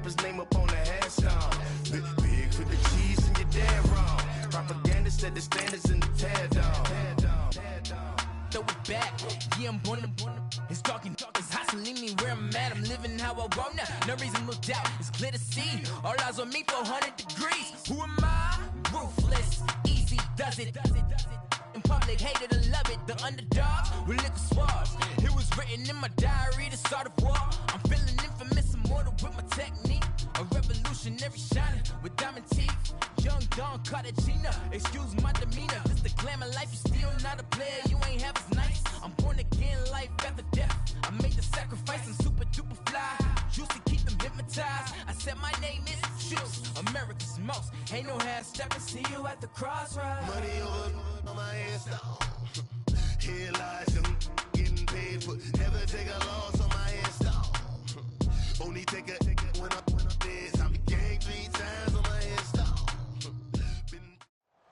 rapper's name up on the headstone. Big for the cheese and you're dead wrong. Propaganda set the standards in the tear down. Throw it back, yeah, I'm born to. It's dark, it's hot, so leave me where I'm at. I'm living how I want now, no reason to doubt. It's clear to see, all eyes on me, 400 degrees. Who am I? Ruthless, easy, does it. In public, hated and love it. The underdogs with liquor swabs. It was written in my diary, the start of war. I'm feeling infamous, immortal with my technique. A revolutionary shining with diamond teeth. Young Don Cartagena, excuse my demeanor. This the glamour life, you still not a player, you ain't half as nice. I'm born again, life after death. I made the sacrifice, I'm super duper fly. Juicy, keep them hypnotized. I said my name is Juice, America's most. Ain't no half stepping, see you at the crossroads. Money over on my headstone. Here lies him getting paid for. Never take a loss on my headstone. Only take a when I'm dead. I'm gang 3 times on my headstone.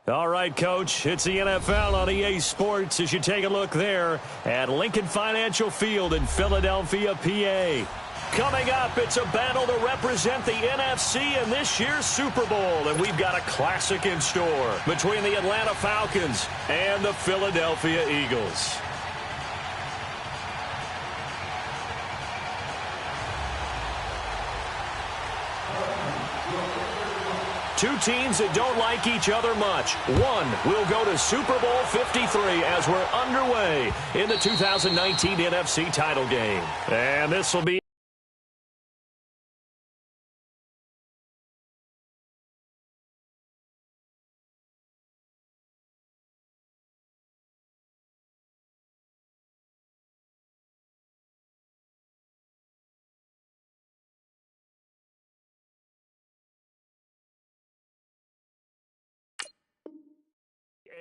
All right, Coach, it's the NFL on EA Sports as you take a look there at Lincoln Financial Field in Philadelphia, PA. Coming up, it's a battle to represent the NFC in this year's Super Bowl, and we've got a classic in store between the Atlanta Falcons and the Philadelphia Eagles. Two teams that don't like each other much. One will go to Super Bowl 53 as we're underway in the 2019 NFC title game. And this will be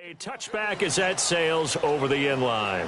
a touchback as that sails over the end line.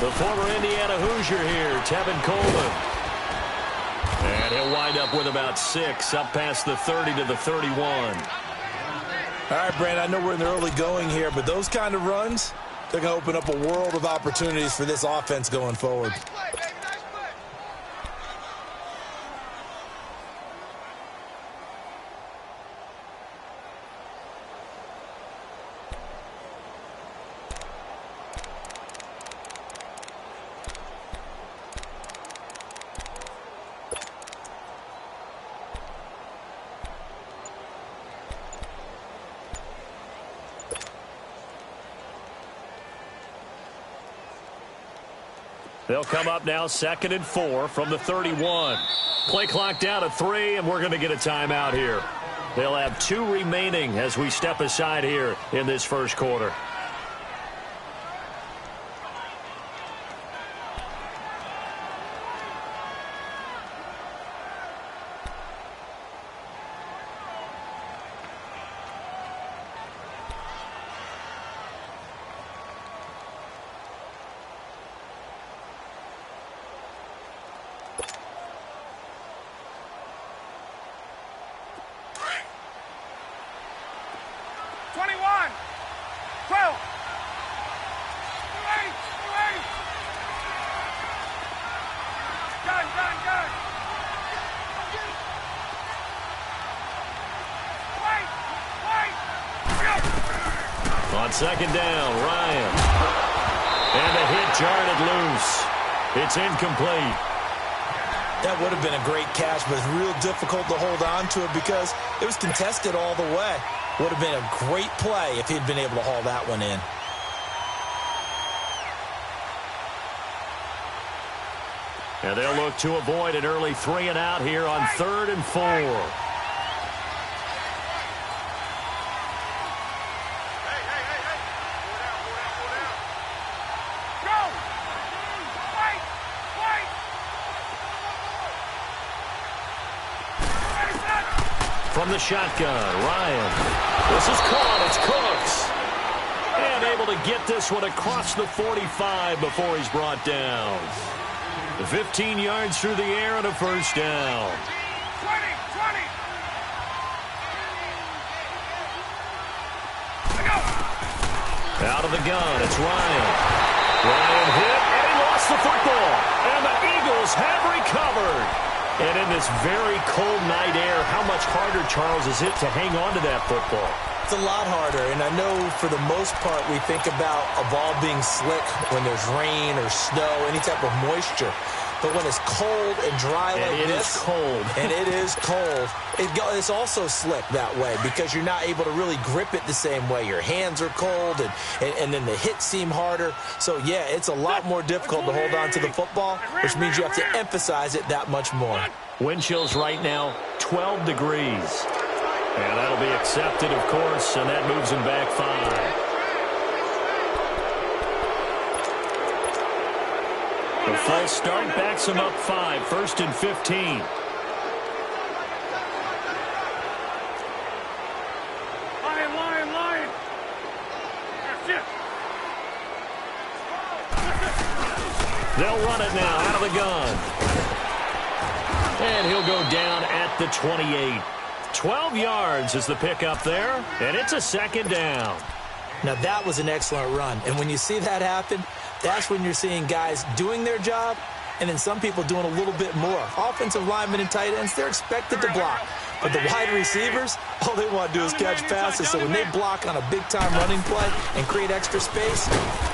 The former Indiana Hoosier here, Tevin Coleman. And he'll wind up with about 6, up past the 30 to the 31. All right, Brandon, I know we're in the early going here, but those kind of runs, they're going to open up a world of opportunities for this offense going forward. They'll come up now 2nd and 4 from the 31. Play clock down to 3, and we're going to get a timeout here. They'll have 2 remaining as we step aside here in this first quarter. On 2nd down, Ryan. And a hit jarred it loose. It's incomplete. That would have been a great catch, but it's real difficult to hold on to it because it was contested all the way. Would have been a great play if he'd been able to haul that one in. And they'll look to avoid an early 3 and out here on 3rd and 4. from the shotgun. Ryan. This is caught. It's Cooks. And able to get this one across the 45 before he's brought down. 15 yards through the air and a first down. 20. Out of the gun, it's Ryan. Ryan hit, and he lost the football. And the Eagles have recovered. And in this very cold night air, how much harder, Charles, is it to hang on to that football? It's a lot harder, and I know for the most part we think about a ball being slick when there's rain or snow, any type of moisture. But when it's cold and dry like this, it is cold. And it is cold, it's also slick that way because you're not able to really grip it the same way. Your hands are cold, and then the hits seem harder. So, yeah, it's a lot more difficult to hold on to the football, which means you have to emphasize it that much more. Wind chills right now, 12 degrees. And that'll be accepted, of course, and that moves him back 5. The false start backs him up 5, 1st and 15. Lion. That's it. They'll run it now out of the gun. And he'll go down at the 28. 12 yards is the pickup there, and it's a second down. Now, that was an excellent run, and when you see that happen, that's when you're seeing guys doing their job and then some people doing a little bit more. Offensive linemen and tight ends, they're expected to block. But the wide receivers, all they want to do is catch passes. So when they block on a big-time running play and create extra space,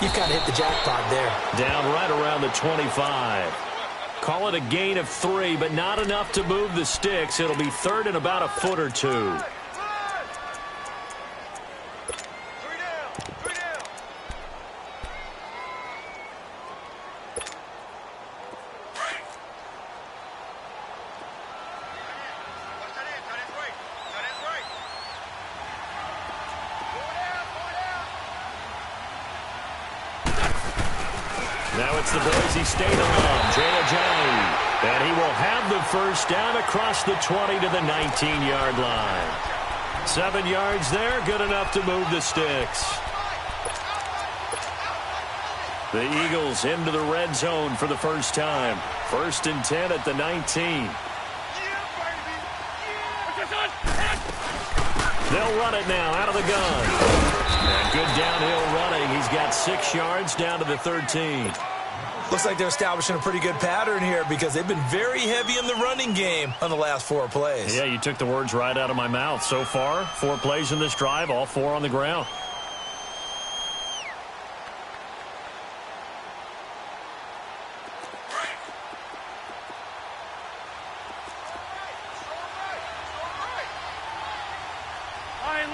you kind of hit the jackpot there. Down right around the 25. Call it a gain of 3, but not enough to move the sticks. It'll be 3rd and about a foot or 2. Now it's the Boise State alum, Jay Ajayi. And he will have the first down across the 20 to the 19-yard line. 7 yards there, good enough to move the sticks. The Eagles into the red zone for the first time. 1st and 10 at the 19. They'll run it now out of the gun. And good downhill running. He's got 6 yards down to the 13. Looks like they're establishing a pretty good pattern here because they've been very heavy in the running game on the last 4 plays. Yeah, you took the words right out of my mouth. So far, 4 plays in this drive, all 4 on the ground.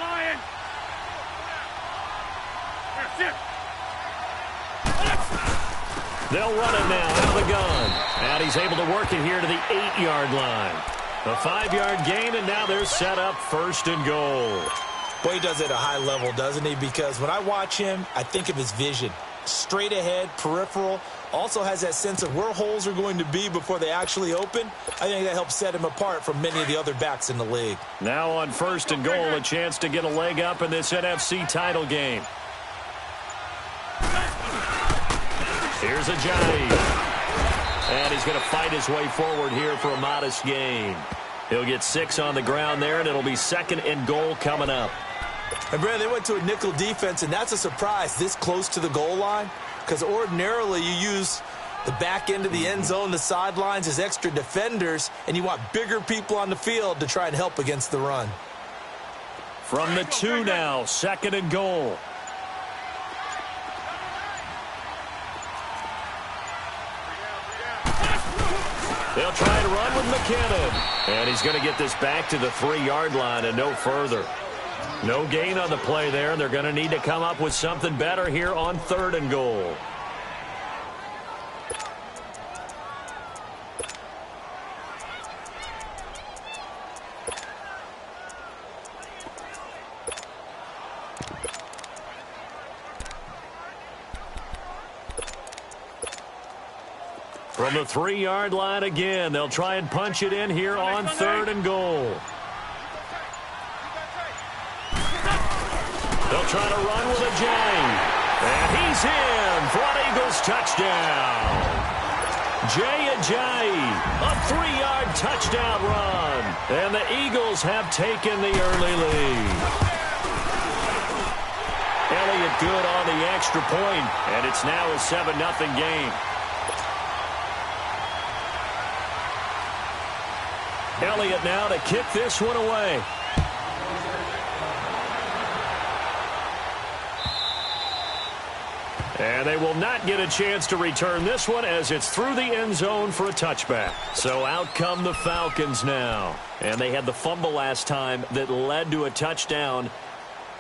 Lion. That's it. They'll run it now out of the gun. And he's able to work it here to the 8-yard line. A 5-yard gain, and now they're set up 1st and goal. Boy, he does it at a high level, doesn't he? Because when I watch him, I think of his vision. Straight ahead, peripheral. Also has that sense of where holes are going to be before they actually open. I think that helps set him apart from many of the other backs in the league. Now on 1st and goal, a chance to get a leg up in this NFC title game. Here's Ajayi. And he's going to fight his way forward here for a modest gain. He'll get 6 on the ground there, and it'll be 2nd and goal coming up. And, Brad, they went to a nickel defense, and that's a surprise this close to the goal line because ordinarily you use the back end of the end zone, the sidelines as extra defenders, and you want bigger people on the field to try and help against the run. From the 2 now, 2nd and goal. They'll try to run with McKinnon. And he's going to get this back to the 3-yard line and no further. No gain on the play there, and they're going to need to come up with something better here on 3rd and goal. From the 3-yard line again, they'll try and punch it in here on 3rd and goal. They'll try to run with a J. And he's in for an Eagles touchdown. Jay Ajayi, a 3-yard touchdown run. And the Eagles have taken the early lead. Elliott good on the extra point, and it's now a 7-0 game. Elliott now to kick this one away. And they will not get a chance to return this one as it's through the end zone for a touchback. So out come the Falcons now. And they had the fumble last time that led to a touchdown.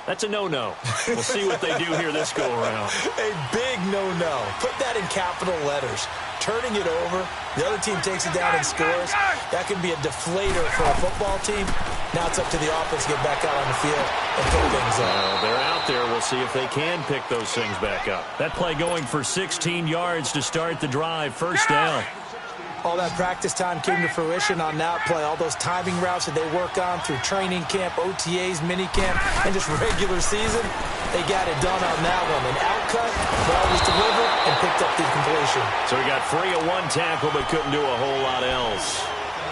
That's a no-no. We'll see what they do here this go-around. A big no-no. Put that in capital letters. Turning it over, the other team takes it down and scores. That can be a deflator for a football team. Now it's up to the offense to get back out on the field and pick things up. Well, they're out there. We'll see if they can pick those things back up. That play going for 16 yards to start the drive. First down. All that practice time came to fruition on that play. All those timing routes that they work on through training camp, OTAs, minicamp, and just regular season, they got it done on that one. An outcut, ball was delivered, and picked up the completion. So he got free of one tackle but couldn't do a whole lot else.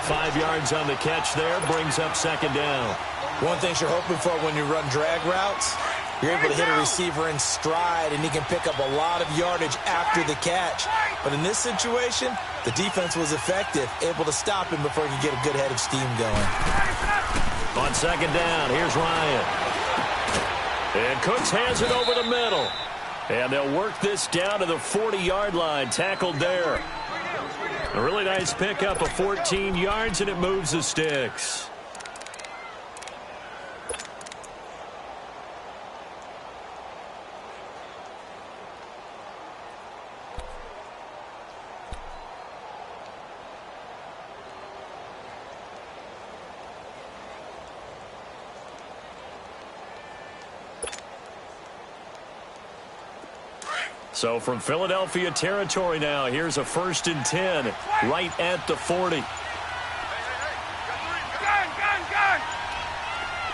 5 yards on the catch there, brings up second down. One thing you're hoping for when you run drag routes, you're able to hit a receiver in stride, and he can pick up a lot of yardage after the catch. But in this situation, the defense was effective, able to stop him before he could get a good head of steam going. On second down, here's Ryan. And Cooks has it over the middle. And they'll work this down to the 40-yard line, tackled there. A really nice pickup of 14 yards, and it moves the sticks. So from Philadelphia territory now, here's a 1st and 10 right at the 40. Gun!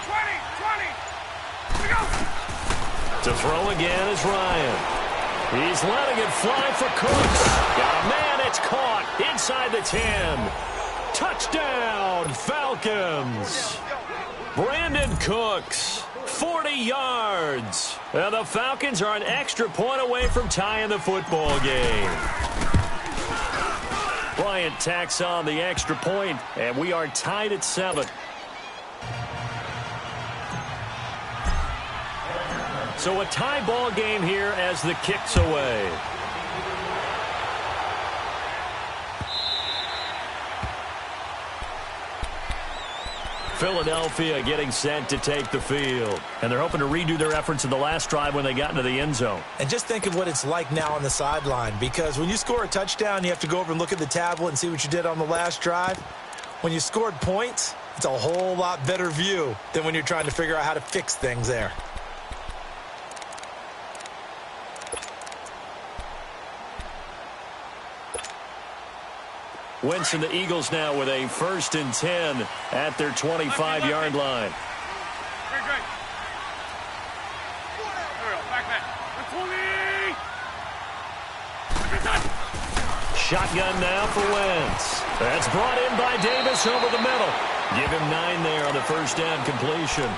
20! We go! To throw again is Ryan. He's letting it fly for Cooks. Got a man, it's caught inside the 10. Touchdown, Falcons. Brandon Cooks, 40 yards. And the Falcons are an extra point away from tying the football game. Bryant tacks on the extra point, and we are tied at 7. So a tie ball game here as the kick's away. Philadelphia getting set to take the field. And they're hoping to redo their efforts in the last drive when they got into the end zone. And just think of what it's like now on the sideline, because when you score a touchdown, you have to go over and look at the tablet and see what you did on the last drive. When you scored points, it's a whole lot better view than when you're trying to figure out how to fix things there. Wentz and the Eagles now with a 1st and 10 at their 25-yard line. Great. Back that. Shotgun now for Wentz. That's brought in by Davis over the middle. Give him 9 there on the first down completion.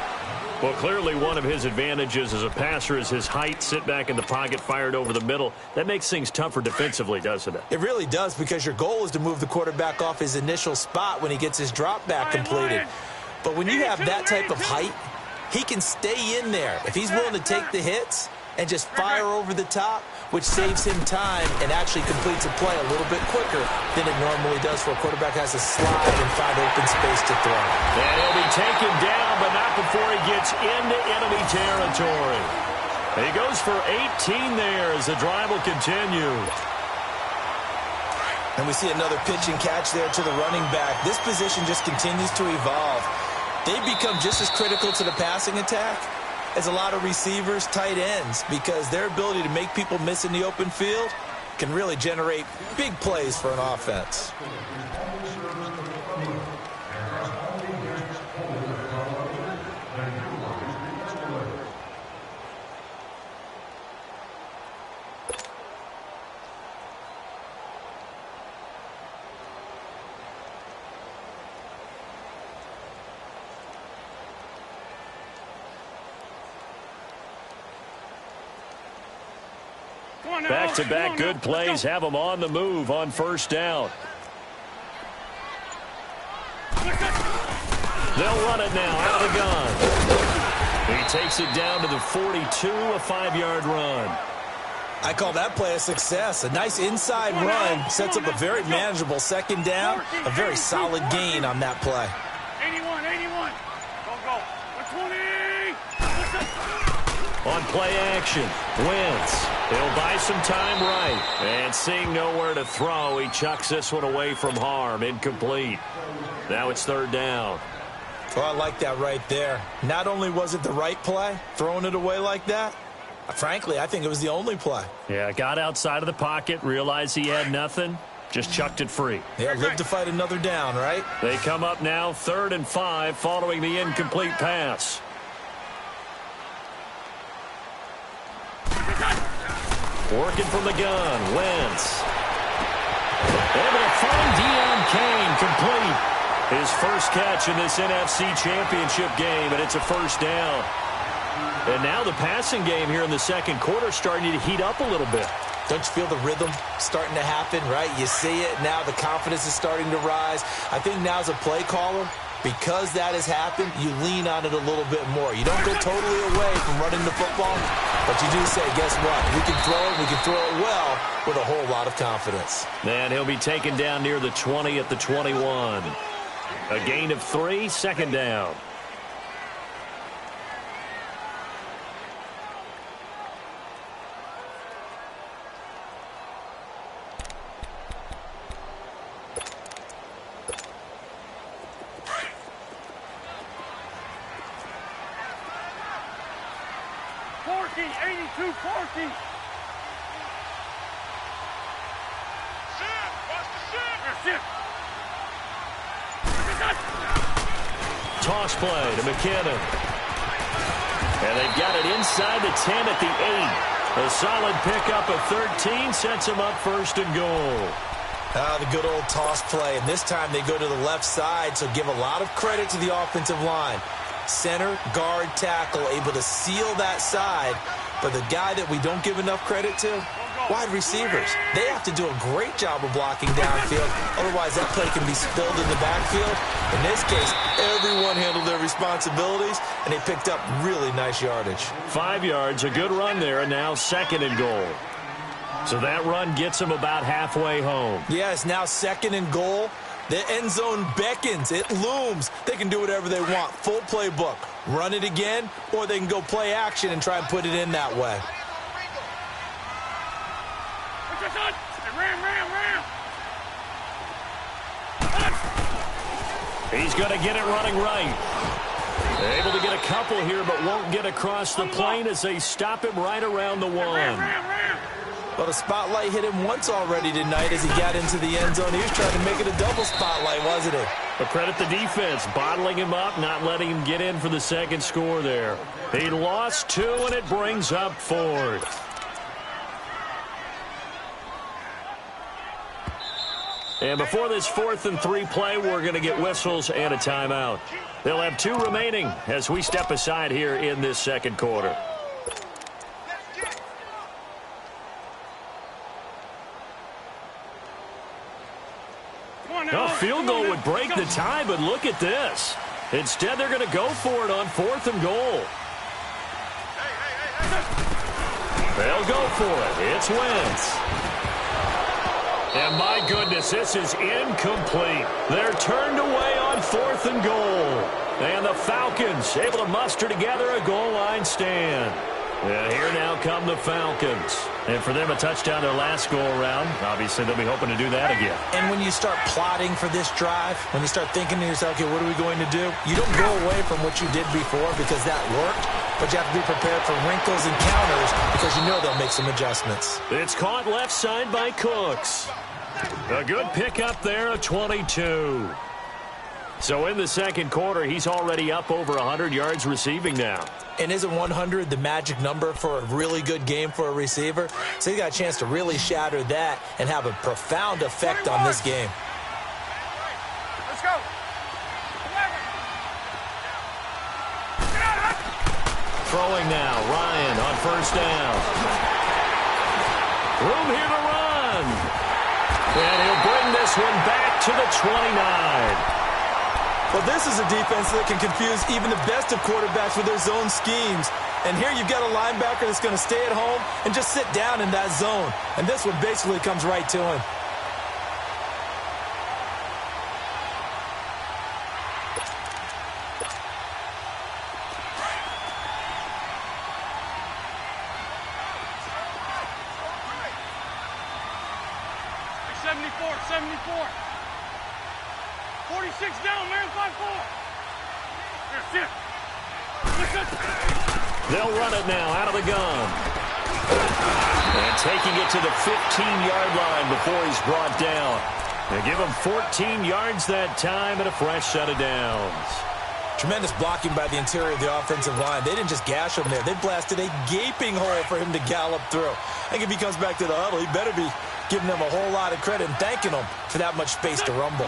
Well, clearly one of his advantages as a passer is his height. Sit back in the pocket, fired over the middle. That makes things tougher defensively, doesn't it? It really does, because your goal is to move the quarterback off his initial spot when he gets his drop back completed. But when you have that type of height, he can stay in there. If he's willing to take the hits and just fire over the top, which saves him time and actually completes a play a little bit quicker than it normally does, for a quarterback has to slide and find open space to throw. And he'll be taken down, but not before he gets into enemy territory. And he goes for 18 there as the drive will continue. And we see another pitch and catch there to the running back. This position just continues to evolve. They become just as critical to the passing attack as a lot of receivers, tight ends, because their ability to make people miss in the open field can really generate big plays for an offense. Back-to-back good plays have them on the move on first down. They'll run it now out of the gun. He takes it down to the 42, a 5-yard run. I call that play a success. A nice inside run sets up a very manageable second down, a very solid gain on that play. 81, 81. Go. 120. On play action, Wentz. He'll buy some time right. And seeing nowhere to throw, he chucks this one away from harm. Incomplete. Now it's third down. Oh, I like that right there. Not only was it the right play, throwing it away like that, frankly, I think it was the only play. Yeah, got outside of the pocket, realized he had nothing, just chucked it free. Yeah, live to fight another down, right? They come up now 3rd and 5 following the incomplete pass. Working from the gun, Wentz. Able to find Deion Kane, complete. His first catch in this NFC Championship game, and it's a first down. And now the passing game here in the second quarter starting to heat up a little bit. Don't you feel the rhythm starting to happen, right? You see it now, the confidence is starting to rise. I think now as a play caller, because that has happened, you lean on it a little bit more. You don't go totally away from running the football, but you do say, guess what? We can throw it, we can throw it well with a whole lot of confidence. And he'll be taken down near the 20 at the 21. A gain of 3, second down. Toss play to McKinnon. And they've got it inside the 10 at the 8. A solid pickup of 13 sets them up 1st and goal. The good old toss play. And this time they go to the left side, so give a lot of credit to the offensive line. Center, guard, tackle, able to seal that side. But the guy that we don't give enough credit to, wide receivers. They have to do a great job of blocking downfield. Otherwise, that play can be spilled in the backfield. In this case, everyone handled their responsibilities, and they picked up really nice yardage. 5 yards, a good run there, and now 2nd and goal. So that run gets them about halfway home. Yeah, it's now 2nd and goal. The end zone beckons. It looms. They can do whatever they want. Full playbook. Run it again, or they can go play action and try and put it in that way. He's going to get it running right. Able to get a couple here, but won't get across the plane as they stop him right around the 1. Well, the spotlight hit him once already tonight as he got into the end zone. He was trying to make it a double spotlight, wasn't he? But credit the defense, bottling him up, not letting him get in for the second score there. He lost 2, and it brings up 4th. And before this 4th and 3 play, we're going to get whistles and a timeout. They'll have 2 remaining as we step aside here in this second quarter. A field goal would break the tie, but look at this. Instead, they're going to go for it on 4th and goal. They'll go for it. It's Wentz. And my goodness, this is incomplete. They're turned away on 4th and goal. And the Falcons able to muster together a goal line stand. And here now come the Falcons. And for them, a touchdown their last go-around. Obviously, they'll be hoping to do that again. And when you start plotting for this drive, when you start thinking to yourself, okay, what are we going to do? You don't go away from what you did before because that worked, but you have to be prepared for wrinkles and counters because you know they'll make some adjustments. It's caught left side by Cooks. A good pickup there, a 22. So in the second quarter, he's already up over 100 yards receiving now. And isn't 100 the magic number for a really good game for a receiver? So he got a chance to really shatter that and have a profound effect on this game. Let's go. Throwing now, Ryan on first down. Room here to run. And he'll bring this one back to the 29. Well, this is a defense that can confuse even the best of quarterbacks with their zone schemes. And here you've got a linebacker that's going to stay at home and just sit down in that zone. And this one basically comes right to him. '74. 46 down, man, 5-4. That's it. They'll run it now out of the gun. And taking it to the 15-yard line before he's brought down. They give him 14 yards that time and a fresh set of downs. Tremendous blocking by the interior of the offensive line. They didn't just gash him there. They blasted a gaping hole for him to gallop through. I think if he comes back to the huddle, he better be giving them a whole lot of credit and thanking them for that much space to rumble.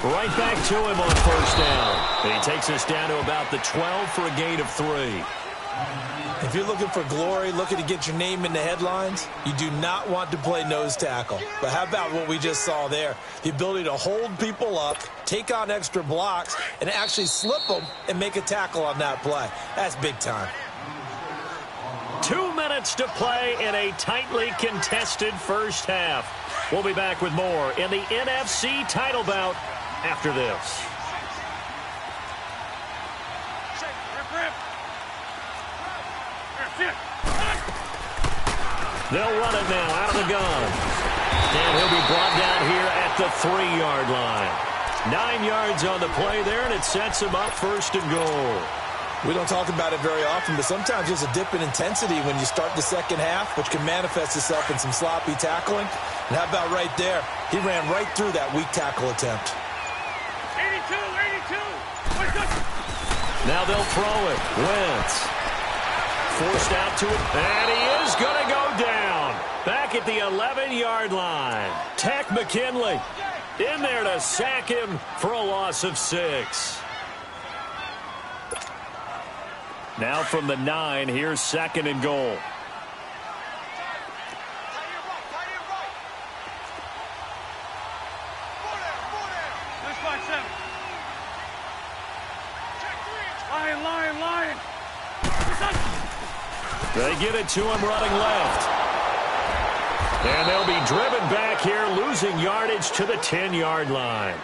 Right back to him on first down. And he takes us down to about the 12 for a gain of 3. If you're looking for glory, looking to get your name in the headlines, you do not want to play nose tackle. But how about what we just saw there? The ability to hold people up, take on extra blocks, and actually slip them and make a tackle on that play. That's big time. 2 minutes to play in a tightly contested first half. We'll be back with more in the NFC title bout after this. They'll run it now out of the gun. And he'll be brought down here at the 3-yard line. 9 yards on the play there, and it sets him up first and goal. We don't talk about it very often, but sometimes there's a dip in intensity when you start the second half, which can manifest itself in some sloppy tackling. And how about right there? He ran right through that weak tackle attempt. 82. Now they'll throw it. Wentz. Forced out to it. And he is going to go down. Back at the 11-yard line. Tack McKinley in there to sack him for a loss of 6. Now from the 9, here's 2nd and goal. Lion. They get it to him running left. And they'll be driven back here, losing yardage to the 10-yard line.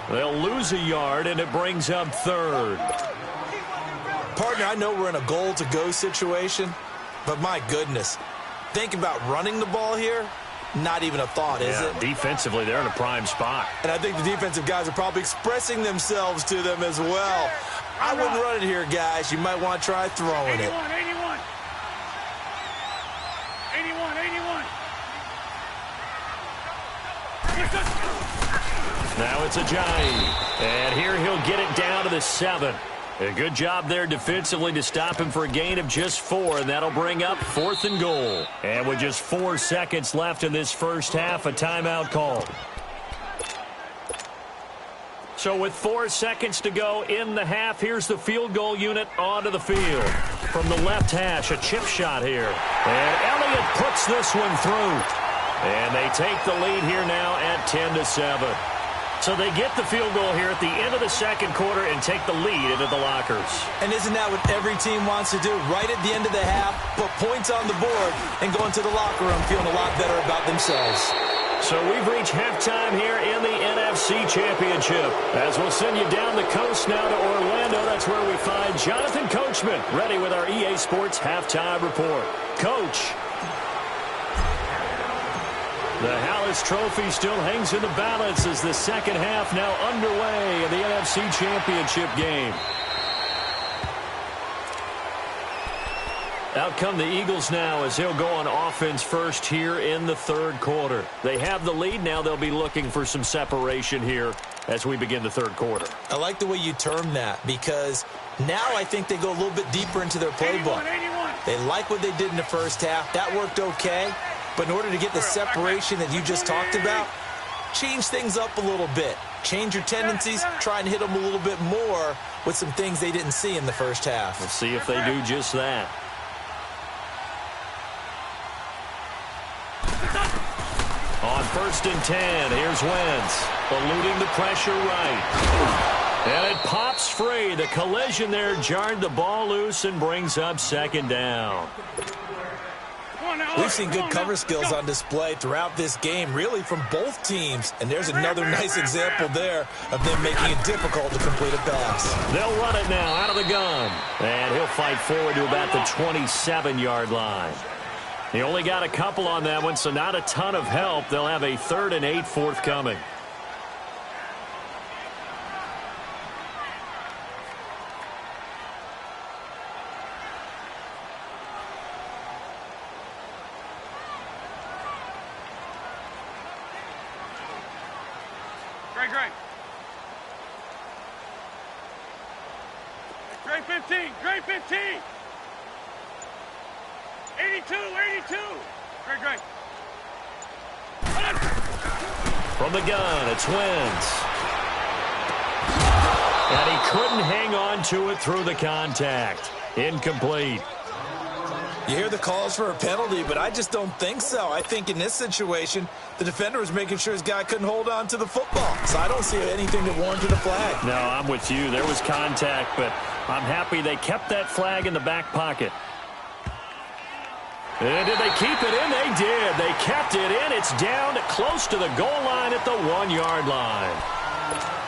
They'll lose a yard, and it brings up 3rd. Partner, I know we're in a goal-to-go situation, but my goodness, think about running the ball here. Not even a thought, is it? Defensively, they're in a prime spot. And I think the defensive guys are probably expressing themselves to them as well. I wouldn't run it here, guys. You might want to try throwing it. 81. Now it's Ajayi. And here he'll get it down to the 7. A good job there defensively to stop him for a gain of just 4, and that'll bring up 4th and goal. And with just 4 seconds left in this first half, a timeout called. So with 4 seconds to go in the half, here's the field goal unit onto the field. From the left hash, a chip shot here. And Elliott puts this one through. And they take the lead here now at 10-7. So they get the field goal here at the end of the second quarter and take the lead into the lockers. And isn't that what every team wants to do? Right at the end of the half, put points on the board and go into the locker room feeling a lot better about themselves. So we've reached halftime here in the NFC Championship. As we'll send you down the coast now to Orlando, that's where we find Jonathan Coachman ready with our EA Sports Halftime Report. Coach. The Hallis Trophy still hangs in the balance as the second half now underway in the NFC Championship game. Out come the Eagles now as they'll go on offense first here in the third quarter. They have the lead. Now they'll be looking for some separation here as we begin the third quarter. I like the way you term that because now I think they go a little bit deeper into their playbook. 81. They like what they did in the first half. That worked okay. But in order to get the separation that you just talked about, change things up a little bit. Change your tendencies, try and hit them a little bit more with some things they didn't see in the first half. Let's see if they do just that. 1st and 10. Here's Wentz, eluding the pressure right. And it pops free. The collision there jarred the ball loose and brings up 2nd down. We've seen good cover skills on display throughout this game, really from both teams. And there's another nice example there of them making it difficult to complete a pass. They'll run it now out of the gun. And he'll fight forward to about the 27-yard line. He only got a couple on that one, so not a ton of help. They'll have a 3rd and 8 forthcoming. Great 15, great 15. 82, 82. Great. From the gun, it's Wentz. And he couldn't hang on to it through the contact. Incomplete. You hear the calls for a penalty, but I just don't think so. I think in this situation, the defender was making sure his guy couldn't hold on to the football. So I don't see anything that warranted a flag. No, I'm with you. There was contact, but I'm happy they kept that flag in the back pocket. And did they keep it in? They did. They kept it in. It's down close to the goal line at the 1-yard line.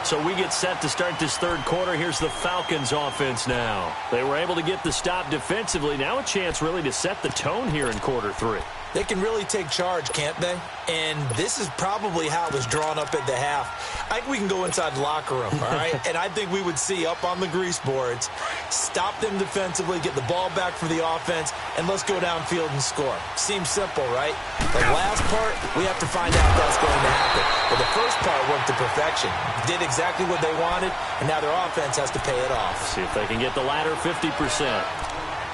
So we get set to start this 3rd quarter. Here's the Falcons offense now. They were able to get the stop defensively. Now a chance really to set the tone here in quarter 3. They can really take charge, can't they? And this is probably how it was drawn up at the half. I think we can go inside the locker room, all right? And I think we would see up on the grease boards, stop them defensively, get the ball back for the offense, and let's go downfield and score. Seems simple, right? The last part, we have to find out if that's going to happen. But the first part worked to perfection. Did exactly what they wanted, and now their offense has to pay it off. See if they can get the latter 50%.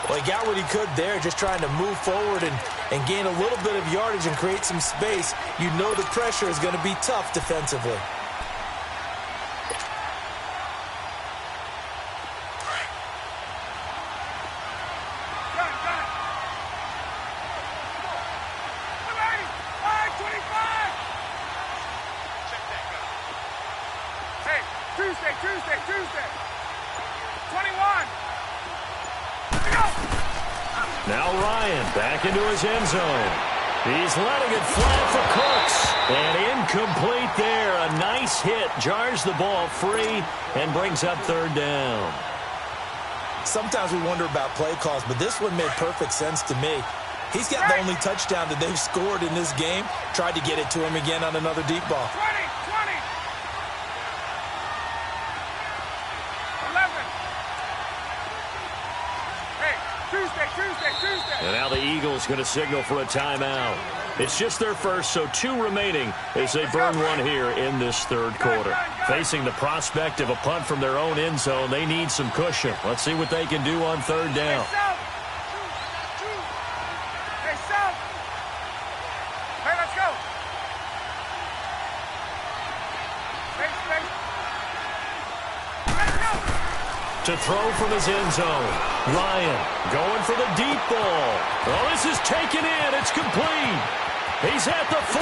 Well, he got what he could there, just trying to move forward and gain a little bit of yardage and create some space. You know the pressure is going to be tough defensively. Tuesday. 21. Now Ryan back into his end zone. He's letting it fly for Cooks. And incomplete there. A nice hit. Jars the ball free and brings up 3rd down. Sometimes we wonder about play calls, but this one made perfect sense to me. He's got the only touchdown that they've scored in this game. Tried to get it to him again on another deep ball. 20. 11. Hey, Tuesday. And now the Eagles going to signal for a timeout. It's just their first, so 2 remaining as they burn one here in this 3rd quarter. Facing the prospect of a punt from their own end zone, they need some cushion. Let's see what they can do on 3rd down. Hey, let's go. To throw from his end zone. Ryan going for the deep ball. Oh, this is taken in. It's complete. He's at the 40.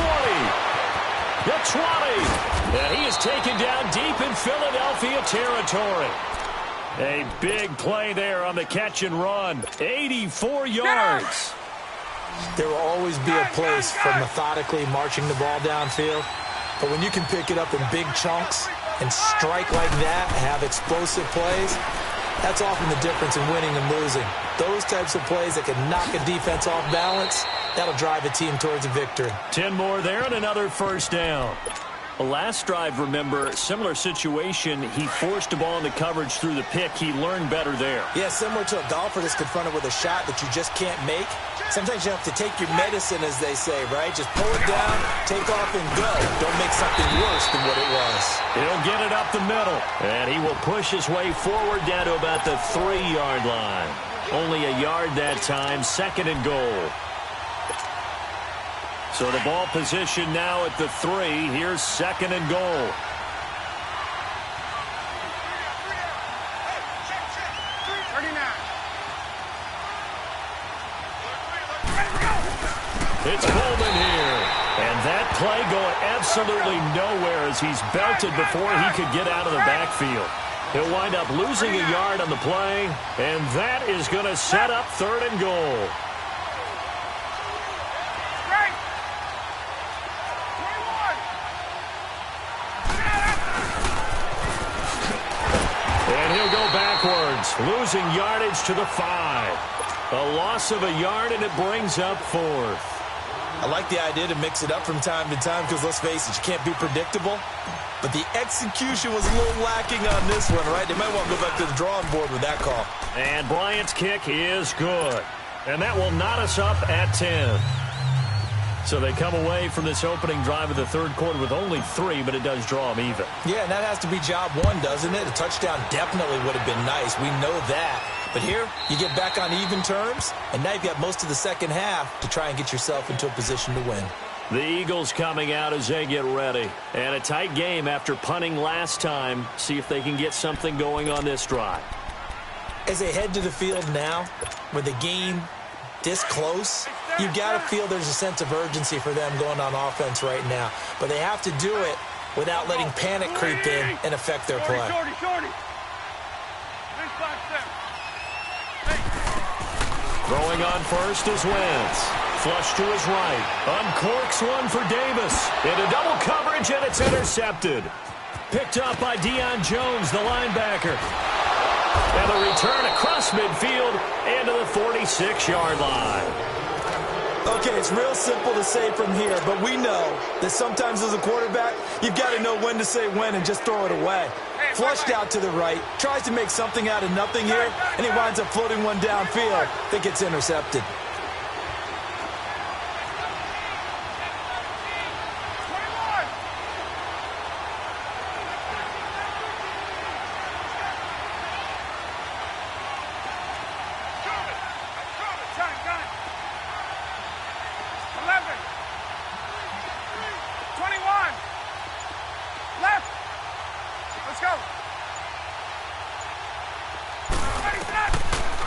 The 20. And he is taken down deep in Philadelphia territory. A big play there on the catch and run. 84 yards. There will always be a place for methodically marching the ball downfield. But when you can pick it up in big chunks and strike like that, have explosive plays, that's often the difference in winning and losing. Those types of plays that can knock a defense off balance, that'll drive a team towards a victory. 10 more there and another 1st down. The last drive, remember, similar situation. He forced the ball into coverage through the pick. He learned better there. Yeah, similar to a golfer that's confronted with a shot that you just can't make. Sometimes you have to take your medicine, as they say, right? Just pull it down, take off, and go. Don't make something worse than what it was. He'll get it up the middle, and he will push his way forward down to about the 3-yard line. Only a yard that time, 2nd and goal. So the ball position now at the 3. Here's 2nd and goal. It's Coleman here. And that play going absolutely nowhere as he's belted before he could get out of the backfield. He'll wind up losing a yard on the play, and that is going to set up 3rd and goal. And he'll go backwards, losing yardage to the 5. A loss of a yard, and it brings up 4th. I like the idea to mix it up from time to time because, let's face it, you can't be predictable. But the execution was a little lacking on this one, right? They might want to go back to the drawing board with that call. And Bryant's kick is good. And that will knot us up at 10. So they come away from this opening drive of the 3rd quarter with only 3, but it does draw them even. Yeah, and that has to be job 1, doesn't it? A touchdown definitely would have been nice. We know that. But here, you get back on even terms, and now you've got most of the second half to try and get yourself into a position to win. The Eagles coming out as they get ready. And a tight game after punting last time. See if they can get something going on this drive. As they head to the field now, with the game this close, you've got to feel there's a sense of urgency for them going on offense right now. But they have to do it without letting panic creep in and affect their play. Throwing on first is Wentz. Flush to his right. Uncorks one for Davis. Into double coverage, and it's intercepted. Picked up by Deion Jones, the linebacker. And the return across midfield into the 46-yard line. Okay, it's real simple to say from here, but we know that sometimes as a quarterback, you've got to know when to say when and just throw it away. Flushed out to the right, tries to make something out of nothing here, and he winds up floating one downfield that gets intercepted.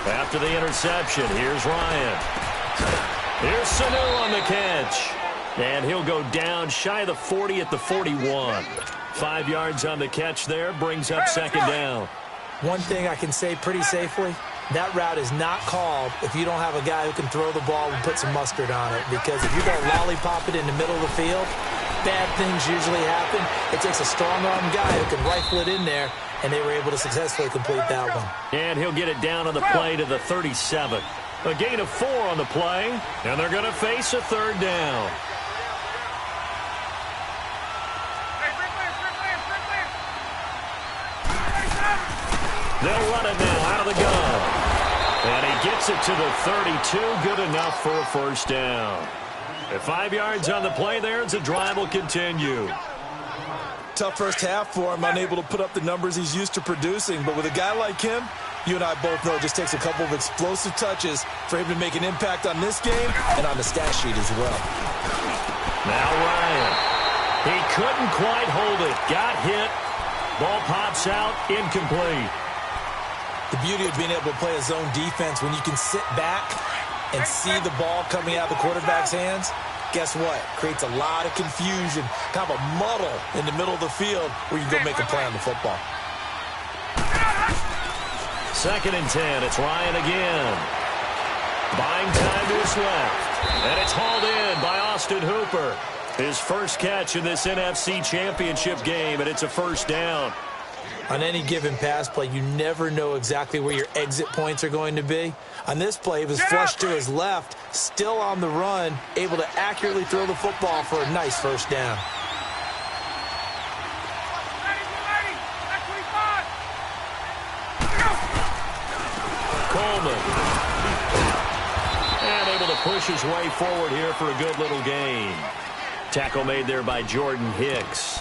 After the interception, here's Ryan. Here's Sanu on the catch. And he'll go down shy of the 40 at the 41. 5 yards on the catch there, brings up 2nd down. One thing I can say pretty safely, that route is not called if you don't have a guy who can throw the ball and put some mustard on it. Because if you're going to lollipop it in the middle of the field, bad things usually happen. It takes a strong-arm guy who can rifle it in there, and they were able to successfully complete that one. And he'll get it down on the play to the 37. A gain of 4 on the play, and they're going to face a 3rd down. They'll run it now out of the gun. And he gets it to the 32, good enough for a 1st down. At 5 yards on the play there, the drive will continue. Tough first half for him, unable to put up the numbers he's used to producing. But with a guy like him, you and I both know it just takes a couple of explosive touches for him to make an impact on this game and on the stat sheet as well. Now Ryan. He couldn't quite hold it. Got hit. Ball pops out, incomplete. The beauty of being able to play a zone defense when you can sit back and see the ball coming out of the quarterback's hands, guess what? Creates a lot of confusion, kind of a muddle in the middle of the field where you can go make a play on the football. 2nd and 10. It's Ryan again. Buying time to his left. And it's hauled in by Austin Hooper. His first catch in this NFC Championship game, and it's a 1st down. On any given pass play, you never know exactly where your exit points are going to be. On this play, it was flushed to his left, still on the run, able to accurately throw the football for a nice 1st down. Coleman. And able to push his way forward here for a good little gain. Tackle made there by Jordan Hicks.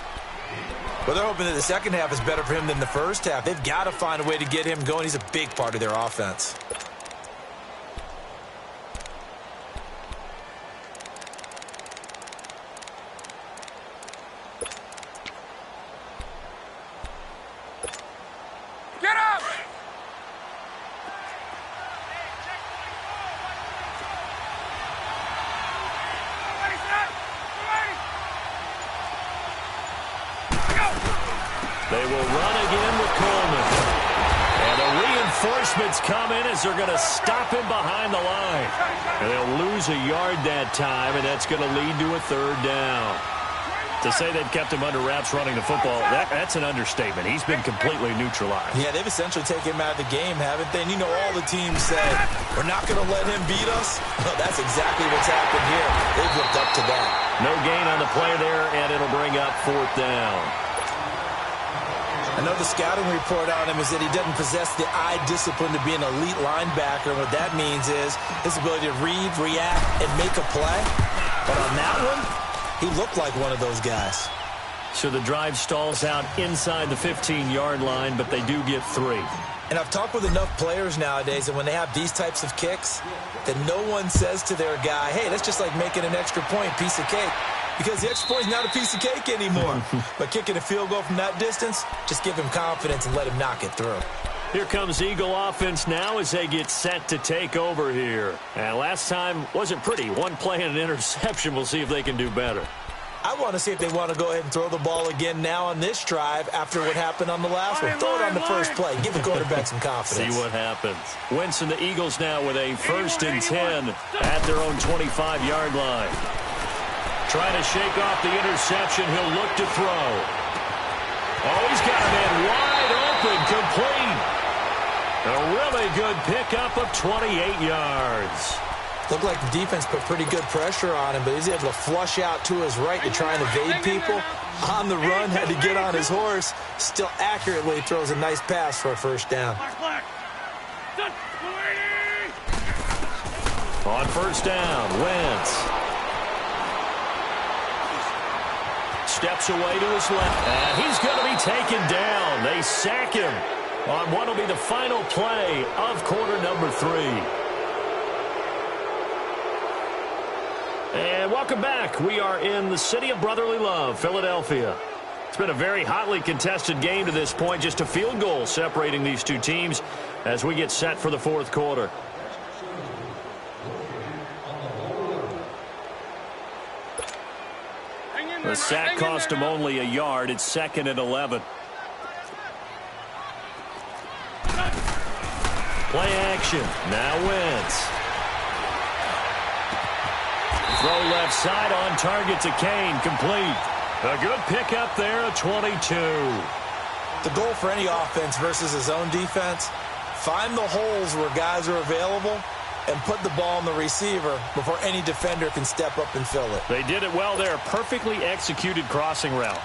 Well, they're hoping that the second half is better for him than the first half. They've got to find a way to get him going. He's a big part of their offense. Get up! Ready, set! Ready! They will run again with Coleman. And the reinforcements come in as they're going to stop him behind the line. And they'll lose a yard that time, and that's going to lead to a third down. To say they've kept him under wraps running the football, that's an understatement. He's been completely neutralized. Yeah, they've essentially taken him out of the game, haven't they? And you know all the teams say, we're not going to let him beat us. Well, that's exactly what's happened here. They've lived up to that. No gain on the play there, and it'll bring up fourth down. I know the scouting report on him is that he doesn't possess the eye discipline to be an elite linebacker. What that means is his ability to read, react, and make a play. But on that one, he looked like one of those guys. So the drive stalls out inside the 15-yard line, but they do get 3. And I've talked with enough players nowadays, and when they have these types of kicks, that no one says to their guy, hey, that's just like making an extra point, piece of cake. Because the extra point is not a piece of cake anymore. But kicking a field goal from that distance, just give him confidence and let him knock it through. Here comes Eagle offense now as they get set to take over here. And last time wasn't pretty. One play and an interception. We'll see if they can do better. I want to see if they want to go ahead and throw the ball again now on this drive after what happened on the last one. Throw it on the first play. Give the quarterback some confidence. See what happens. Wentz and the Eagles now with a 1st and 10 at their own 25-yard line. Trying to shake off the interception. He'll look to throw. Oh, he's got a man wide open, complete. A really good pickup of 28 yards. Looked like the defense put pretty good pressure on him, but he's able to flush out to his right to try and evade people. On the run, had to get on his horse. Still accurately throws a nice pass for a first down. On first down, Wentz steps away to his left, and he's going to be taken down. They sack him on what will be the final play of quarter number 3. And welcome back. We are in the city of brotherly love, Philadelphia. It's been a very hotly contested game to this point. Just a field goal separating these two teams as we get set for the fourth quarter. The sack cost him only a yard. It's 2nd and 11. Play action. Now Wentz. Throw left side on target to Kane. Complete. A good pickup there, a 22. The goal for any offense versus his own defense, find the holes where guys are available and put the ball on the receiver before any defender can step up and fill it. They did it well there. Perfectly executed crossing route.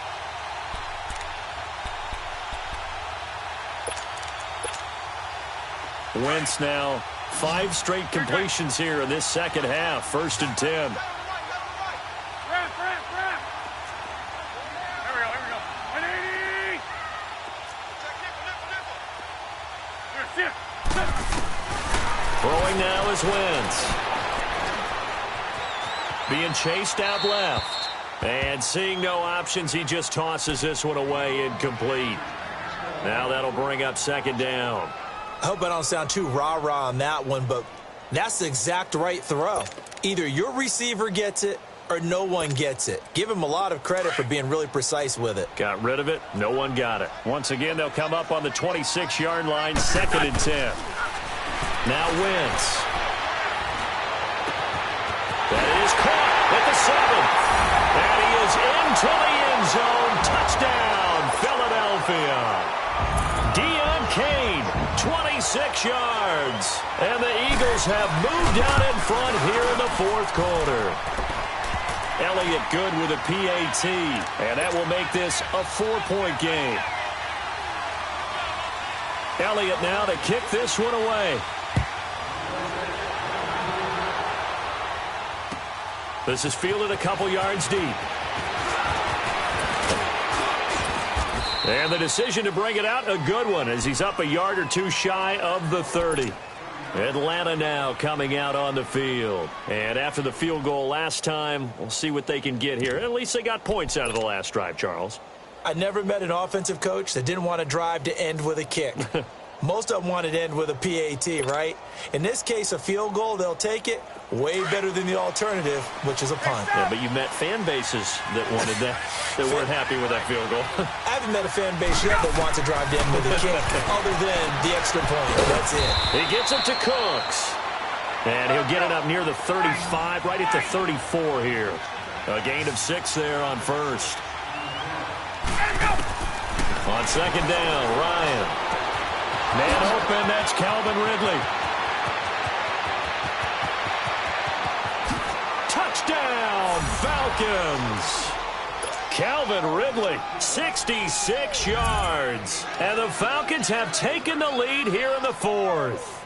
Wentz now 5 straight completions here in this second half. 1st and 10. Throwing now is Wentz. Being chased out left. And seeing no options, he just tosses this one away, incomplete. Now that'll bring up 2nd down. I hope I don't sound too rah-rah on that one, but that's the exact right throw. Either your receiver gets it or no one gets it. Give him a lot of credit for being really precise with it. Got rid of it. No one got it. Once again, they'll come up on the 26-yard line, 2nd and 10. Now Wentz. That is caught at the 7. And he is into the end zone. Touchdown, Philadelphia. Deion Kane, 26 yards. And the Eagles have moved out in front here in the fourth quarter. Elliott good with a PAT. And that will make this a 4-point game. Elliott now to kick this one away. This is fielded a couple yards deep. And the decision to bring it out, a good one, as he's up a yard or 2 shy of the 30. Atlanta now coming out on the field. And after the field goal last time, we'll see what they can get here. At least they got points out of the last drive, Charles. I never met an offensive coach that didn't want a drive to end with a kick. Most of them wanted to end with a PAT, right? In this case, a field goal, they'll take it. way better than the alternative, which is a punt. Yeah, but you met fan bases that wanted that, that weren't happy with that field goal. I haven't met a fan base yet that wants to drive in with a kick other than the extra point. That's it. He gets it to Cooks. And he'll get it up near the 35, right at the 34 here. A gain of 6 there on first. On second down, Ryan. Man open, that's Calvin Ridley. Touchdown, Falcons. Calvin Ridley, 66 yards. And the Falcons have taken the lead here in the fourth.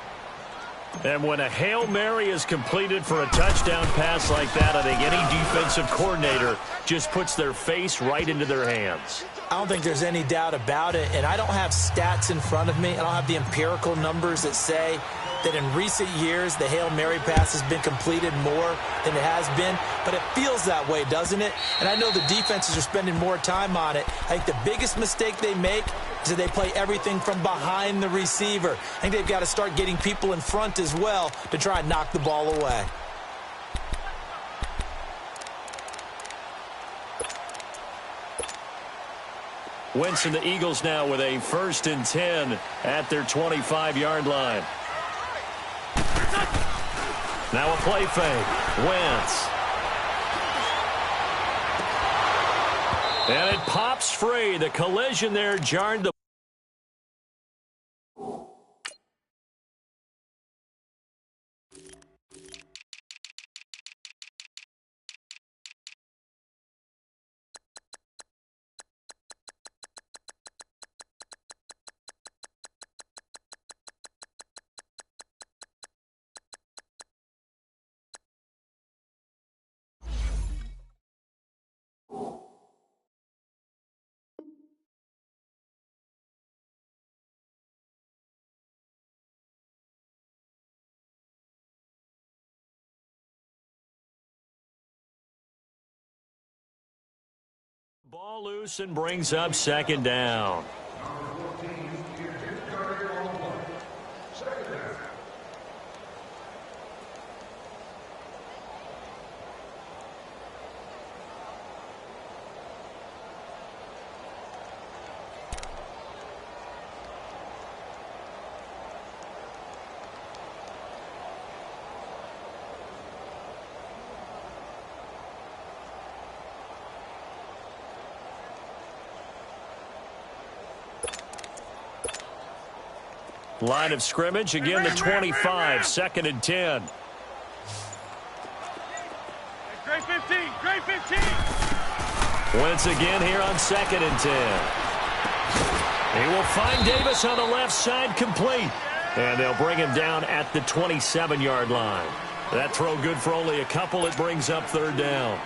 And when a Hail Mary is completed for a touchdown pass like that, I think any defensive coordinator just puts their face right into their hands. I don't think there's any doubt about it, and I don't have stats in front of me. I don't have the empirical numbers that say that in recent years the Hail Mary pass has been completed more than it has been, but it feels that way, doesn't it? And I know the defenses are spending more time on it. I think the biggest mistake they make is that they play everything from behind the receiver. I think they've got to start getting people in front as well to try and knock the ball away. Wentz and the Eagles now with a 1st and 10 at their 25-yard line. Now a play fake. Wentz. And it pops free. The collision there jarred the... Ball loose and brings up second down. Line of scrimmage, again the 25, 2nd and 10. Great 15, great 15. Wentz again here on 2nd and 10. He will find Davis on the left side, complete. And they'll bring him down at the 27-yard line. That throw good for only a couple. It brings up 3rd down.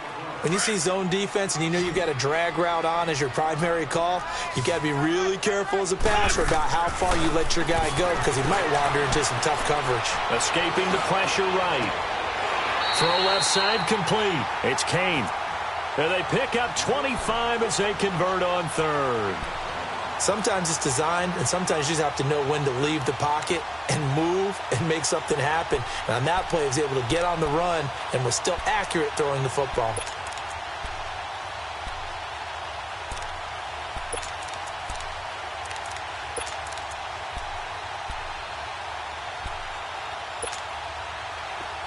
When you see zone defense and you know you've got a drag route on as your primary call, you've got to be really careful as a passer about how far you let your guy go because he might wander into some tough coverage. Escaping the pressure right. Throw left side complete. It's Kane. And they pick up 25 as they convert on 3rd. Sometimes it's designed, and sometimes you just have to know when to leave the pocket and move and make something happen. And on that play, he was able to get on the run and was still accurate throwing the football.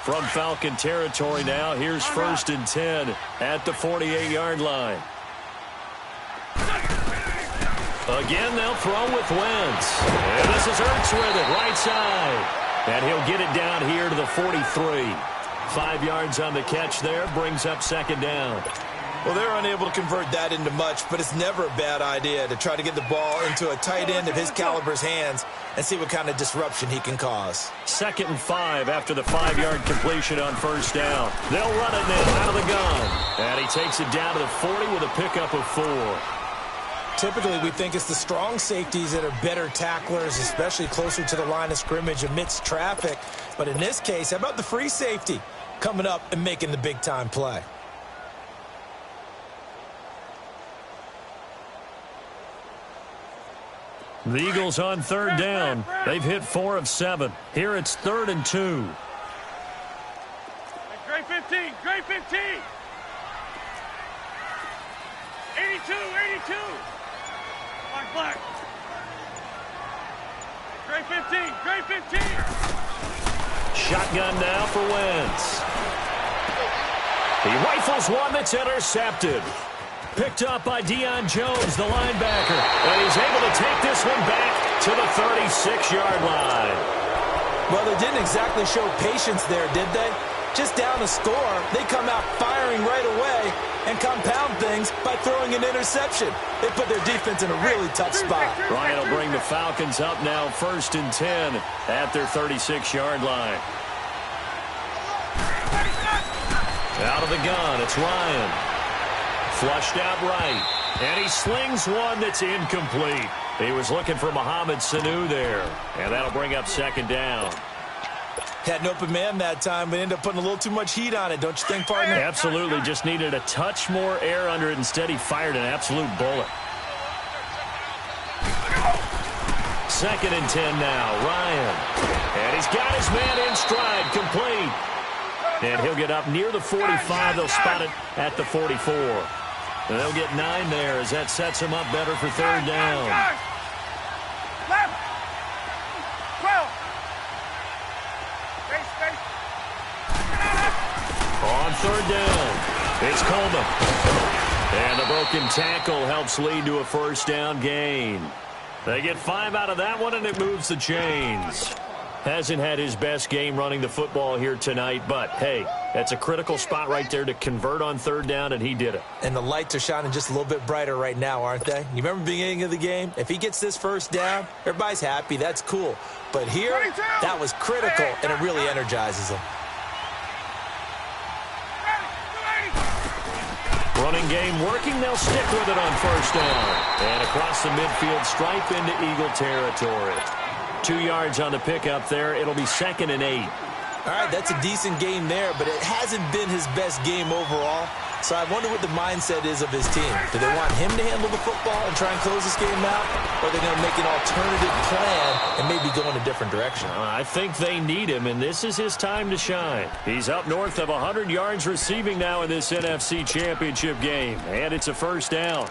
From Falcon territory now, here's 1st and 10 at the 48-yard line. Again, they'll throw with Wentz. And this is Ertz with it, right side. And he'll get it down here to the 43. 5 yards on the catch there, brings up 2nd down. Well, they're unable to convert that into much, but it's never a bad idea to try to get the ball into a tight end of his caliber's hands and see what kind of disruption he can cause. 2nd and 5 after the 5-yard completion on 1st down. They'll run it now out of the gun. And he takes it down to the 40 with a pickup of 4. Typically, we think it's the strong safeties that are better tacklers, especially closer to the line of scrimmage amidst traffic. But in this case, how about the free safety coming up and making the big-time play? The Eagles on 3rd down. They've hit 4 of 7. Here it's 3rd and 2. 15. Gray 15. 82. 82. Black. Gray 15. Gray 15. Shotgun now for Wentz. He rifles one that's intercepted. Picked up by Deion Jones, the linebacker. And he's able to take this one back to the 36-yard line. Well, they didn't exactly show patience there, did they? Just down a score, they come out firing right away and compound things by throwing an interception. They put their defense in a really tough spot. Ryan will bring the Falcons up now 1st and 10 at their 36-yard line. Out of the gun, it's Ryan. Flushed out right. And he slings one that's incomplete. He was looking for Mohamed Sanu there. And that'll bring up 2nd down. Had an open man that time, but ended up putting a little too much heat on it, don't you think, partner? Absolutely. Just needed a touch more air under it. Instead, he fired an absolute bullet. 2nd and 10 now. Ryan. And he's got his man in stride. Complete. And he'll get up near the 45. They'll spot it at the 44. And they'll get 9 there as that sets him up better for 3rd down. Left. 12. Space. On 3rd down, it's Coleman. And the broken tackle helps lead to a 1st down gain. They get 5 out of that one, and it moves the chains. Hasn't had his best game running the football here tonight, but, hey, that's a critical spot right there to convert on 3rd down, and he did it. And the lights are shining just a little bit brighter right now, aren't they? You remember the beginning of the game? If he gets this 1st down, everybody's happy. That's cool. But here, that was critical, and it really energizes him. Running game working. They'll stick with it on 1st down. And across the midfield stripe into Eagle territory. 2 yards on the pickup there. It'll be 2nd and 8. All right, that's a decent game there, but it hasn't been his best game overall. So I wonder what the mindset is of his team. Do they want him to handle the football and try and close this game out? Or are they going to make an alternative plan and maybe go in a different direction? I think they need him, and this is his time to shine. He's up north of 100 yards receiving now in this NFC Championship game. And it's a 1st down.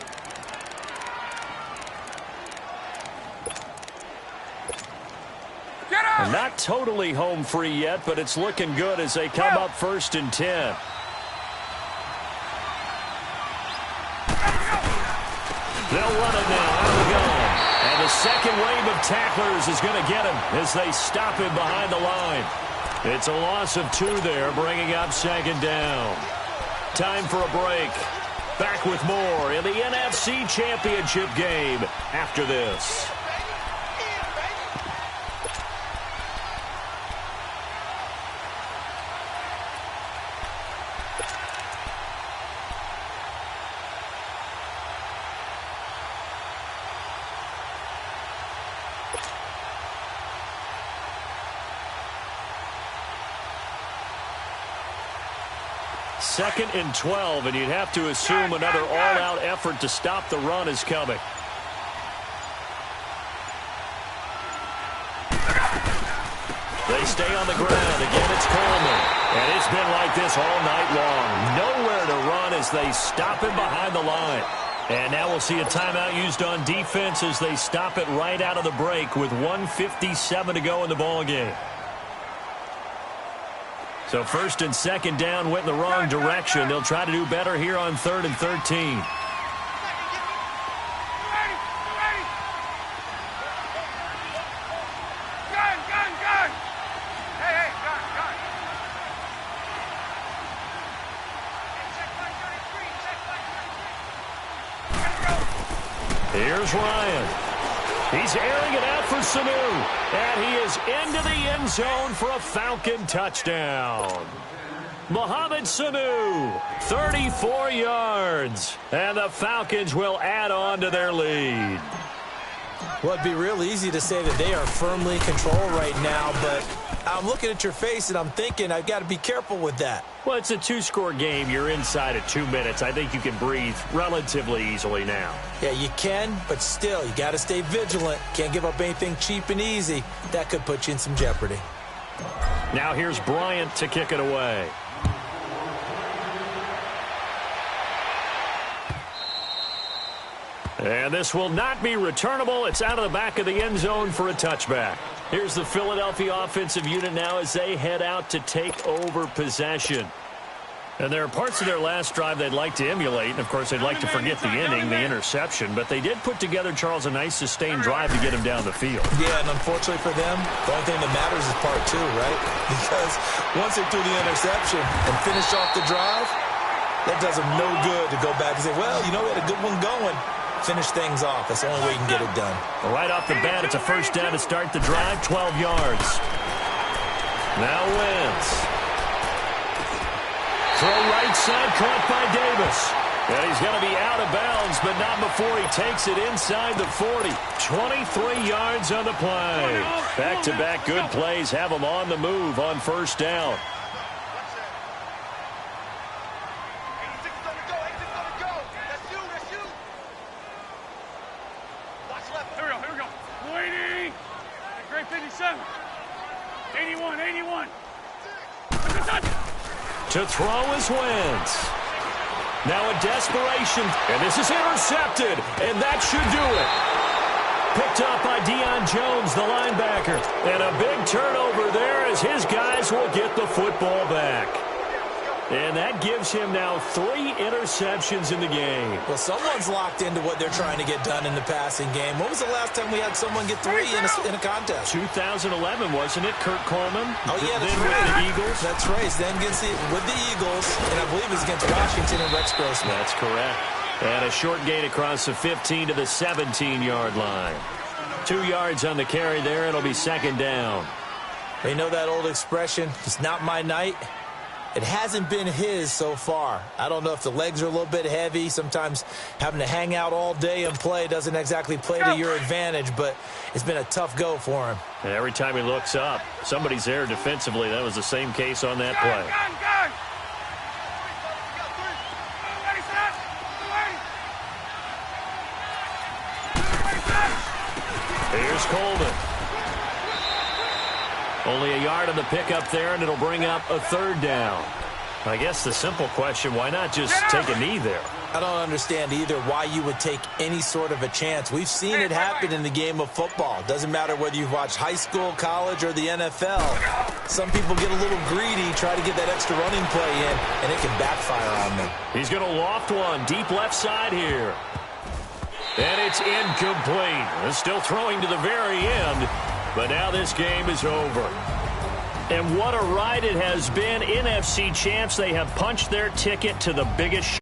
Not totally home free yet, but it's looking good as they come up 1st and 10. They'll run it now out of the gun. And the second wave of tacklers is going to get him as they stop him behind the line. It's a loss of 2 there, bringing up 2nd down. Time for a break. Back with more in the NFC Championship game after this. Second and 12, and you'd have to assume another all-out effort to stop the run is coming. They stay on the ground. Again, it's Coleman. And it's been like this all night long. Nowhere to run as they stop him behind the line. And now we'll see a timeout used on defense as they stop it right out of the break with 1:57 to go in the ballgame. So 1st and 2nd down went in the wrong direction. They'll try to do better here on 3rd and 13. Gun. Hey, gun. Here's Ryan. He's airing it out for Sanu. And he is into the end zone for a Falcon touchdown. Mohamed Sanu, 34 yards. And the Falcons will add on to their lead. Well, it'd be real easy to say that they are firmly in control right now, but I'm looking at your face and I'm thinking I've got to be careful with that. Well, it's a 2-score game. You're inside at 2 minutes. I think you can breathe relatively easily now. Yeah, you can, but still, you got to stay vigilant. Can't give up anything cheap and easy. That could put you in some jeopardy. Now here's Bryant to kick it away. And this will not be returnable. It's out of the back of the end zone for a touchback. Here's the Philadelphia offensive unit now as they head out to take over possession. And there are parts of their last drive they'd like to emulate. And, of course, they'd like to forget the inning, the interception. But they did put together, Charles, a nice sustained drive to get him down the field. Yeah, and unfortunately for them, the only thing that matters is part two, right? Because once they threw the interception and finished off the drive, that does them no good to go back and say, well, you know, we had a good one going. Finish things off. That's the only way you can get it done. Well, right off the bat, it's a first down to start the drive, 12 yards. Now Wentz. Throw right side, caught by Davis. And he's going to be out of bounds, but not before he takes it inside the 40. 23 yards on the play. Back-to-back good plays have him on the move on first down. Here we go. 80. Great 57. 81, 81. To throw is Wentz. Now a desperation, and this is intercepted, and that should do it. Picked up by Deion Jones, the linebacker. And a big turnover there as his guys will get the football back. And that gives him now 3 interceptions in the game. Well, someone's locked into what they're trying to get done in the passing game. When was the last time we had someone get 3 in a contest? 2011, wasn't it, Kurt Coleman? Oh, yeah, that's then right. With the Eagles? That's right. Then with the Eagles, and I believe it's against Washington and Rex Grossman. That's correct. And a short gain across the 15 to the 17-yard line. 2 yards on the carry there. It'll be second down. You know that old expression, it's not my night? It hasn't been his so far. I don't know if the legs are a little bit heavy. Sometimes having to hang out all day and play doesn't exactly play to your advantage, but it's been a tough go for him. And every time he looks up, somebody's there defensively. That was the same case on that play. Here's Coleman. Only a yard on the pickup there, and it'll bring up a third down. I guess the simple question, why not just take a knee there? I don't understand either why you would take any sort of a chance. We've seen it happen in the game of football. Doesn't matter whether you've watched high school, college, or the NFL. Some people get a little greedy, try to get that extra running play in, and it can backfire on them. He's going to loft one deep left side here. And it's incomplete. They're still throwing to the very end. But now this game is over. And what a ride it has been. NFC champs, they have punched their ticket to the biggest